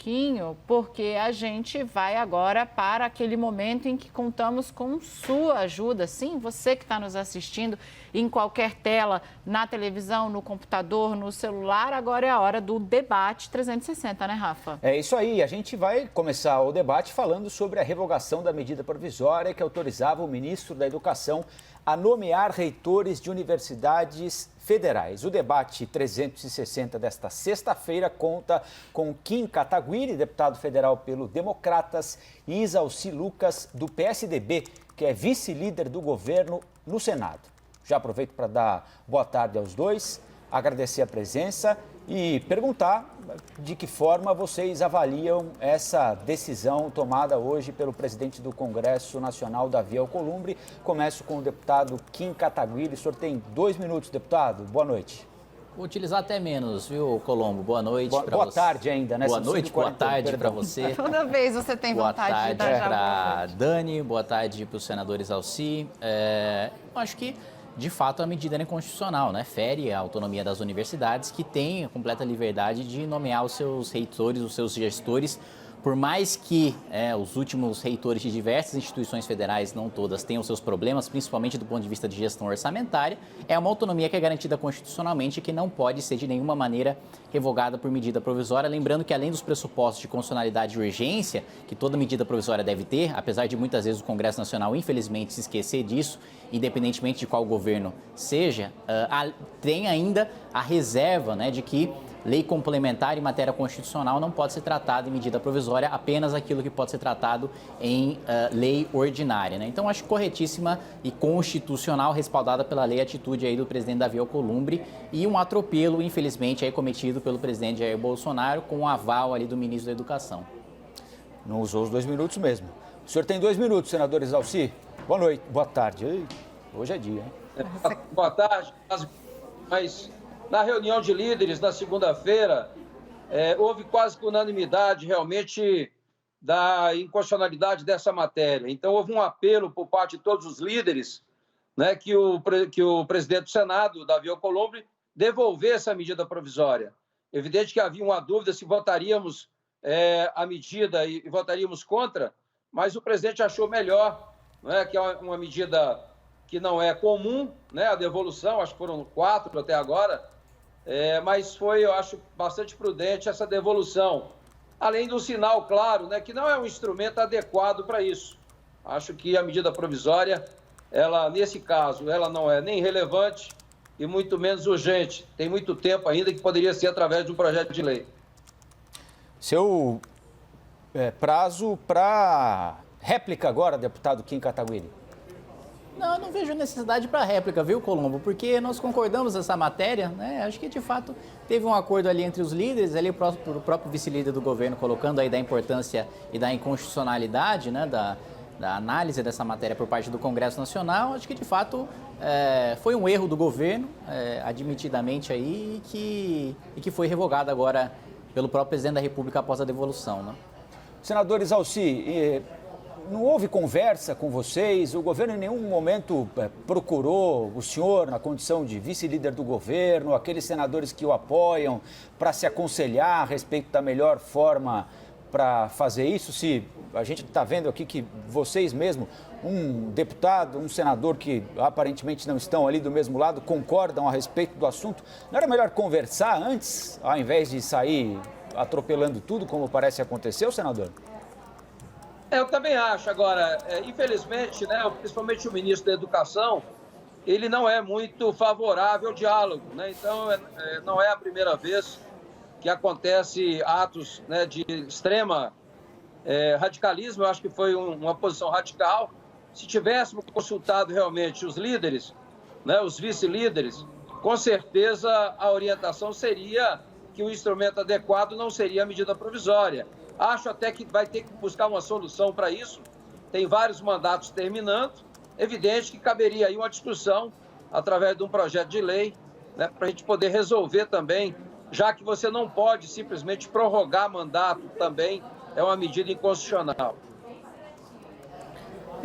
pouquinho, porque a gente vai agora para aquele momento em que contamos com sua ajuda. Sim, você que está nos assistindo em qualquer tela, na televisão, no computador, no celular, agora é a hora do debate 360, né, Rafa? É isso aí, a gente vai começar o debate falando sobre a revogação da medida provisória que autorizava o ministro da Educação a nomear reitores de universidades federais. O debate 360 desta sexta-feira conta com Kim Kataguiri, deputado federal pelo Democratas, e Isalci Lucas, do PSDB, que é vice-líder do governo no Senado. Já aproveito para dar boa tarde aos dois, agradecer a presença e perguntar de que forma vocês avaliam essa decisão tomada hoje pelo presidente do Congresso Nacional, Davi Alcolumbre. Começo com o deputado Kim Kataguiri. O senhor tem 2 minutos, deputado. Boa noite. Vou utilizar até menos, viu, Colombo? Boa noite para você. Boa tarde ainda, né? Boa noite, boa tarde para você. Toda vez você tem vontade de dar já boa tarde para noite. Dani, boa tarde para os senadores Alci. Eu acho que, de fato, a medida é inconstitucional, né? Fere a autonomia das universidades, que têm a completa liberdade de nomear os seus reitores, os seus gestores. Por mais que os últimos reitores de diversas instituições federais, não todas, tenham seus problemas, principalmente do ponto de vista de gestão orçamentária, é uma autonomia que é garantida constitucionalmente e que não pode ser de nenhuma maneira revogada por medida provisória. Lembrando que, além dos pressupostos de constitucionalidade e urgência, que toda medida provisória deve ter, apesar de muitas vezes o Congresso Nacional, infelizmente, se esquecer disso, independentemente de qual governo seja, tem ainda a reserva, né, de que lei complementar em matéria constitucional não pode ser tratada em medida provisória, apenas aquilo que pode ser tratado em lei ordinária, né? Então, acho corretíssima e constitucional, respaldada pela lei, a atitude aí do presidente Davi Alcolumbre e um atropelo, infelizmente, aí cometido pelo presidente Jair Bolsonaro com o aval ali do ministro da Educação. Não usou os 2 minutos mesmo. O senhor tem 2 minutos, senador Isalci. Boa noite, boa tarde. Hoje é dia, hein? Boa tarde, mas na reunião de líderes na segunda-feira, houve quase que unanimidade realmente da inconstitucionalidade dessa matéria. Então, houve um apelo por parte de todos os líderes, né, que o presidente do Senado, Davi Alcolumbre, devolvesse a medida provisória. Evidente que havia uma dúvida se votaríamos a medida e votaríamos contra, mas o presidente achou melhor, né, que é uma medida que não é comum, né, a devolução, acho que foram 4 até agora, mas foi, eu acho, bastante prudente essa devolução. Além do sinal claro, né, que não é um instrumento adequado para isso. Acho que a medida provisória, ela, nesse caso, ela não é nem relevante e muito menos urgente. Tem muito tempo ainda que poderia ser através de um projeto de lei. Seu prazo para réplica agora, deputado Kim Kataguiri. Não, eu não vejo necessidade para réplica, viu, Colombo? Porque nós concordamos nessa matéria, né? Acho que, de fato, teve um acordo ali entre os líderes, ali o próprio vice-líder do governo colocando aí da importância e da inconstitucionalidade, né, da análise dessa matéria por parte do Congresso Nacional. Acho que, de fato, foi um erro do governo, admitidamente aí, e que foi revogado agora pelo próprio presidente da República após a devolução, né? Senador Isalci, não houve conversa com vocês? O governo em nenhum momento procurou o senhor na condição de vice-líder do governo, aqueles senadores que o apoiam, para se aconselhar a respeito da melhor forma para fazer isso? Se a gente está vendo aqui que vocês mesmo, um deputado, um senador que aparentemente não estão ali do mesmo lado, concordam a respeito do assunto, não era melhor conversar antes, ao invés de sair atropelando tudo, como parece acontecer, senador? Eu também acho. Agora, infelizmente, né, principalmente o ministro da Educação, ele não é muito favorável ao diálogo, né? Então, não é a primeira vez que acontece atos, né, de extrema radicalismo. Eu acho que foi uma posição radical. Se tivéssemos consultado realmente os líderes, né, os vice-líderes, com certeza a orientação seria que o instrumento adequado não seria a medida provisória. Acho até que vai ter que buscar uma solução para isso. Tem vários mandatos terminando. Evidente que caberia aí uma discussão através de um projeto de lei, né, para a gente poder resolver também, já que você não pode simplesmente prorrogar mandato também, é uma medida inconstitucional.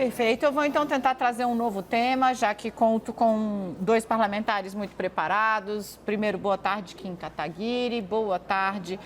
Perfeito. Eu vou então tentar trazer um novo tema, já que conto com 2 parlamentares muito preparados. Primeiro, boa tarde, Kim Kataguiri. Boa tarde,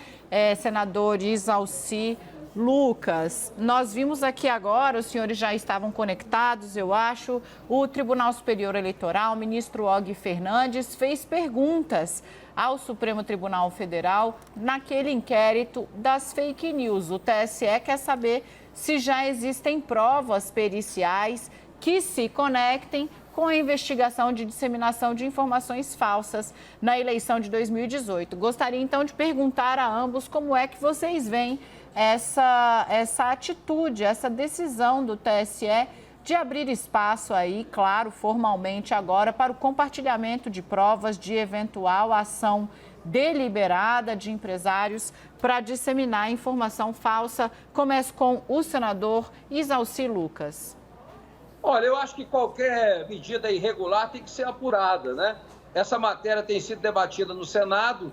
senador Isalci Lucas. Nós vimos aqui agora, os senhores já estavam conectados, eu acho, o Tribunal Superior Eleitoral, o ministro Og Fernandes, fez perguntas ao Supremo Tribunal Federal naquele inquérito das fake news. O TSE quer saber se já existem provas periciais que se conectem com a investigação de disseminação de informações falsas na eleição de 2018. Gostaria, então, de perguntar a ambos como é que vocês veem essa atitude, essa decisão do TSE de abrir espaço aí, claro, formalmente agora, para o compartilhamento de provas de eventual ação deliberada de empresários para disseminar informação falsa. Começo com o senador Isalci Lucas. Olha, eu acho que qualquer medida irregular tem que ser apurada, né? Essa matéria tem sido debatida no Senado,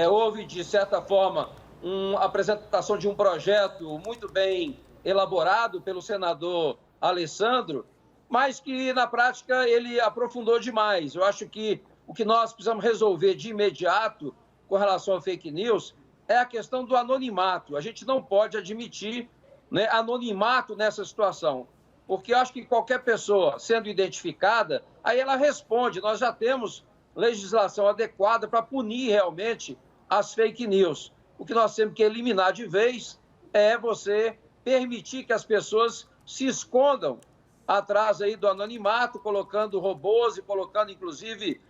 houve, de certa forma, uma apresentação de um projeto muito bem elaborado pelo senador Alessandro, mas que, na prática, ele aprofundou demais. Eu acho que o que nós precisamos resolver de imediato com relação a fake news é a questão do anonimato. A gente não pode admitir, né, anonimato nessa situação, porque eu acho que qualquer pessoa sendo identificada, aí ela responde. Nós já temos legislação adequada para punir realmente as fake news. O que nós temos que eliminar de vez é você permitir que as pessoas se escondam atrás aí do anonimato, colocando robôs e colocando, inclusive,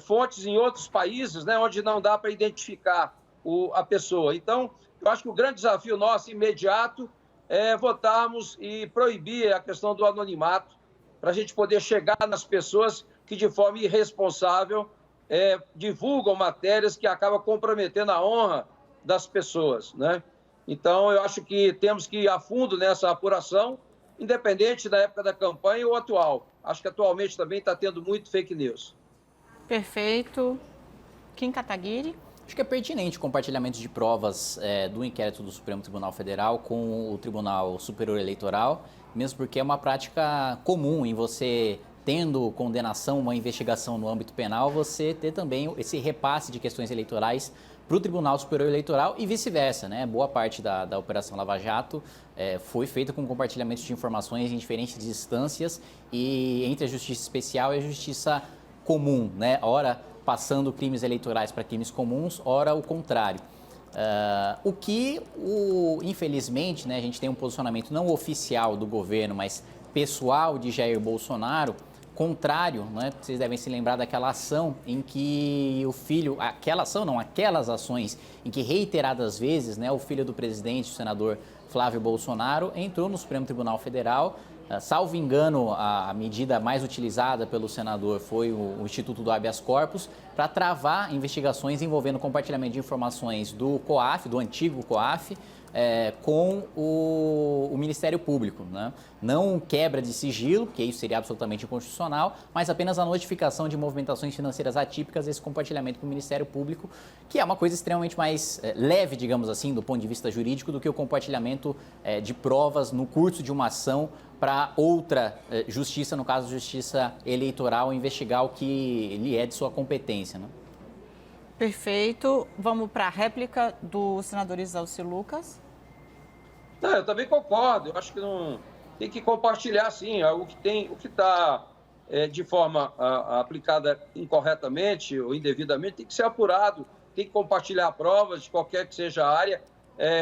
fontes em outros países, né, onde não dá para identificar a pessoa. Então, eu acho que o grande desafio nosso imediato é votarmos e proibir a questão do anonimato, para a gente poder chegar nas pessoas que, de forma irresponsável, divulgam matérias que acabam comprometendo a honra das pessoas, né? Então, eu acho que temos que ir a fundo nessa apuração, independente da época da campanha ou atual. Acho que atualmente também está tendo muito fake news. Perfeito. Kim Kataguiri. Acho que é pertinente o compartilhamento de provas do inquérito do Supremo Tribunal Federal com o Tribunal Superior Eleitoral, mesmo porque é uma prática comum em você, tendo condenação, uma investigação no âmbito penal, você ter também esse repasse de questões eleitorais para o Tribunal Superior Eleitoral e vice-versa, né? Boa parte da Operação Lava Jato foi feita com compartilhamento de informações em diferentes instâncias e entre a Justiça Especial e a Justiça Comum, né? Ora passando crimes eleitorais para crimes comuns, ora o contrário. O que, infelizmente, né, a gente tem um posicionamento não oficial do governo, mas pessoal de Jair Bolsonaro, contrário, né? Vocês devem se lembrar daquela ação em que o filho, aquelas ações em que reiteradas vezes, né, o filho do presidente, o senador Flávio Bolsonaro, entrou no Supremo Tribunal Federal. Salvo engano, a medida mais utilizada pelo senador foi o Instituto do Habeas Corpus para travar investigações envolvendo compartilhamento de informações do COAF, do antigo COAF, com o Ministério Público, né? Não quebra de sigilo, que isso seria absolutamente inconstitucional, mas apenas a notificação de movimentações financeiras atípicas, esse compartilhamento com o Ministério Público, que é uma coisa extremamente mais leve, digamos assim, do ponto de vista jurídico, do que o compartilhamento de provas no curso de uma ação para outra justiça, no caso, justiça eleitoral, investigar o que lhe é de sua competência, né? Perfeito. Vamos para a réplica do senador Isalci Lucas. Não, eu também concordo. Eu acho que não tem que compartilhar, sim, o que está de forma aplicada incorretamente ou indevidamente tem que ser apurado, tem que compartilhar provas de qualquer que seja a área.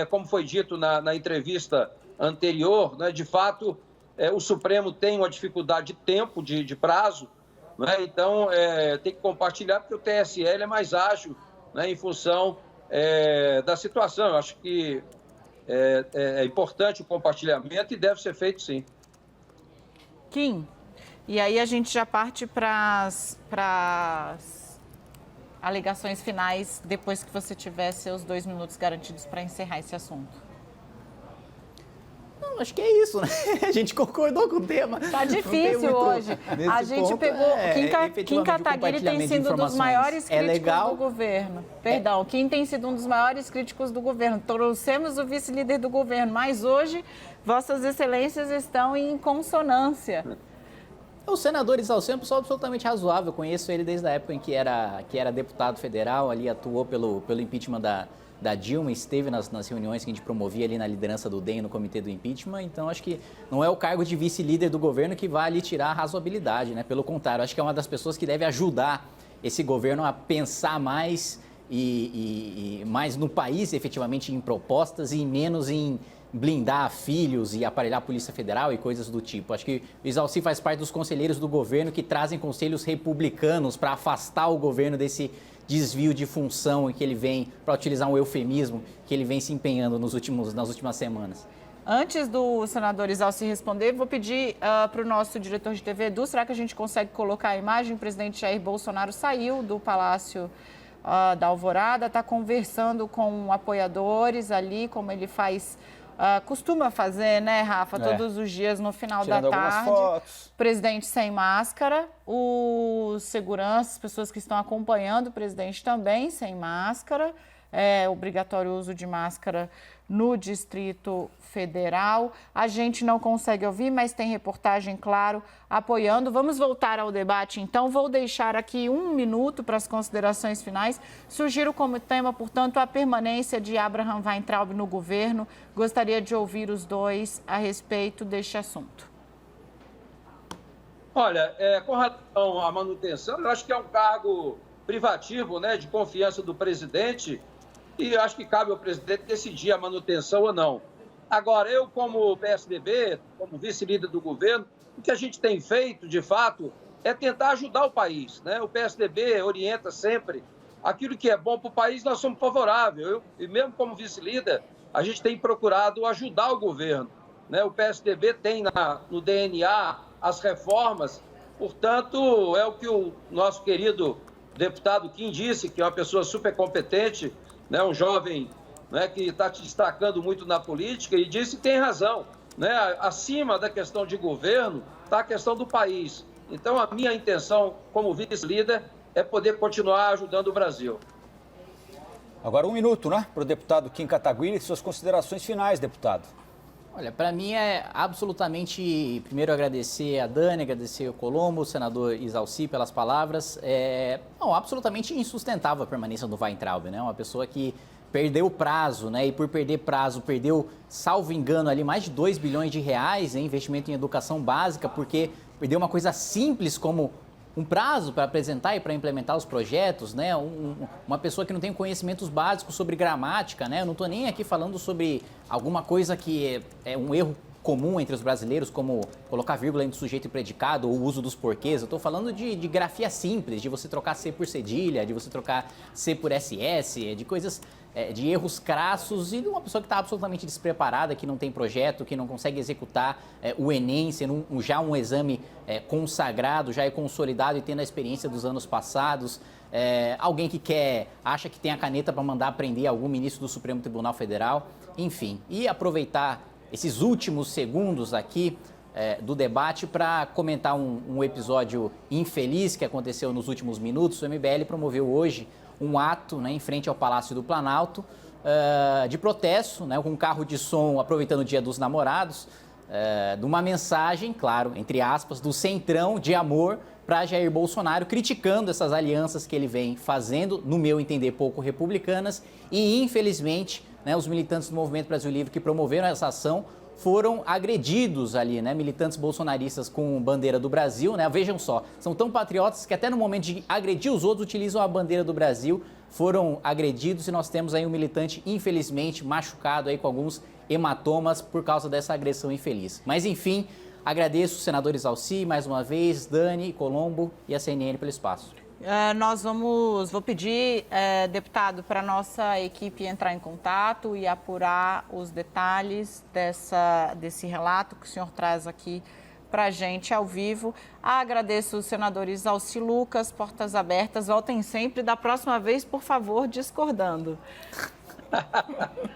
Como foi dito na entrevista anterior, né, de fato, o Supremo tem uma dificuldade de tempo, de prazo, né? Então, tem que compartilhar, porque o TSE ele é mais ágil, né, em função da situação. Eu acho que é importante o compartilhamento e deve ser feito, sim. Kim, e aí a gente já parte para as alegações finais, depois que você tiver seus 2 minutos garantidos para encerrar esse assunto. acho que é isso, né? A gente concordou com o tema. Tá difícil hoje. A gente pegou... Kim Kataguiri tem sido um dos maiores críticos do governo. Perdão, Kim tem sido um dos maiores críticos do governo. Trouxemos o vice-líder do governo, mas hoje Vossas Excelências estão em consonância. O senador Isalci é uma pessoa absolutamente razoável. Eu conheço ele desde a época em que era deputado federal, ali atuou pelo impeachment da Dilma, esteve nas reuniões que a gente promovia ali na liderança do DEM no comitê do impeachment. Então, acho que não é o cargo de vice-líder do governo que vai ali tirar a razoabilidade, né? Pelo contrário, acho que é uma das pessoas que deve ajudar esse governo a pensar mais e mais no país, efetivamente, em propostas e menos em blindar filhos e aparelhar a Polícia Federal e coisas do tipo. Acho que o Isalci faz parte dos conselheiros do governo que trazem conselhos republicanos para afastar o governo desse desvio de função que ele vem, para utilizar um eufemismo, que ele vem se empenhando nas últimas semanas. Antes do senador Isalci responder, vou pedir para o nosso diretor de TV, Edu, será que a gente consegue colocar a imagem? O presidente Jair Bolsonaro saiu do Palácio da Alvorada, está conversando com apoiadores ali, como ele costuma fazer, né, Rafa? Todos os dias no final Tirando da tarde. fotos. Presidente sem máscara, os seguranças, as pessoas que estão acompanhando o presidente também sem máscara. É obrigatório o uso de máscara no Distrito Federal. A gente não consegue ouvir, mas tem reportagem, claro, apoiando. Vamos voltar ao debate, então. Vou deixar aqui 1 minuto para as considerações finais. Sugiro como tema, portanto, a permanência de Abraham Weintraub no governo. Gostaria de ouvir os dois a respeito deste assunto. Olha, com relação à manutenção, eu acho que é um cargo privativo, né, de confiança do presidente, e eu acho que cabe ao presidente decidir a manutenção ou não. Agora, eu, como PSDB, como vice-líder do governo, o que a gente tem feito, de fato, é tentar ajudar o país, né? O PSDB orienta sempre aquilo que é bom para o país, nós somos favoráveis. E mesmo como vice-líder, a gente tem procurado ajudar o governo, né? O PSDB tem no DNA as reformas, portanto, é o que o nosso querido deputado Kim disse, que é uma pessoa super competente, né, um jovem, né, que está te destacando muito na política, e disse que tem razão, né, acima da questão de governo está a questão do país. Então, a minha intenção como vice-líder é poder continuar ajudando o Brasil. Agora 1 minuto, né, para o deputado Kim Kataguiri. Suas considerações finais, deputado. Olha, para mim é absolutamente, primeiro agradecer a Dani, agradecer o Colombo, o senador Isalci pelas palavras. Absolutamente insustentável a permanência do Weintraub, né? Uma pessoa que perdeu o prazo, né? E por perder prazo, perdeu, salvo engano, ali mais de 2 bilhões de reais em investimento em educação básica, porque perdeu uma coisa simples como um prazo para apresentar e para implementar os projetos, né? Uma pessoa que não tem conhecimentos básicos sobre gramática, né? Eu não estou nem aqui falando sobre alguma coisa que é um erro comum entre os brasileiros, como colocar vírgula entre sujeito e predicado ou o uso dos porquês. Eu estou falando de grafia simples, de você trocar C por cedilha, de você trocar C por SS, de coisas, de erros crassos e de uma pessoa que está absolutamente despreparada, que não tem projeto, que não consegue executar o Enem, sendo já um exame consagrado, já é consolidado e tendo a experiência dos anos passados. Alguém que acha que tem a caneta para mandar prender algum ministro do Supremo Tribunal Federal, enfim. E aproveitar esses últimos segundos aqui do debate para comentar um episódio infeliz que aconteceu nos últimos minutos. O MBL promoveu hoje um ato, né, em frente ao Palácio do Planalto de protesto, né, com um carro de som aproveitando o Dia dos Namorados, de uma mensagem, claro, entre aspas, do Centrão de amor para Jair Bolsonaro, criticando essas alianças que ele vem fazendo, no meu entender, pouco republicanas, e infelizmente, né, os militantes do Movimento Brasil Livre que promoveram essa ação foram agredidos ali, né, militantes bolsonaristas com bandeira do Brasil, né, vejam só, são tão patriotas que até no momento de agredir os outros utilizam a bandeira do Brasil, foram agredidos e nós temos aí um militante, infelizmente, machucado aí com alguns hematomas por causa dessa agressão infeliz. Mas enfim, agradeço o senador Isalci, mais uma vez, Dani, Colombo e a CNN pelo espaço. Vou pedir, deputado, para a nossa equipe entrar em contato e apurar os detalhes desse relato que o senhor traz aqui para a gente ao vivo. Agradeço os senadores Isalci, Lucas, portas abertas. Voltem sempre, da próxima vez, por favor, discordando.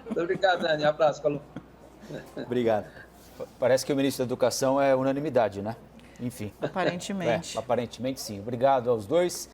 Muito obrigado, Dani. Abraço, Colombo. Obrigado. Parece que o ministro da Educação é unanimidade, né? Enfim. Aparentemente. Aparentemente sim. Obrigado aos dois.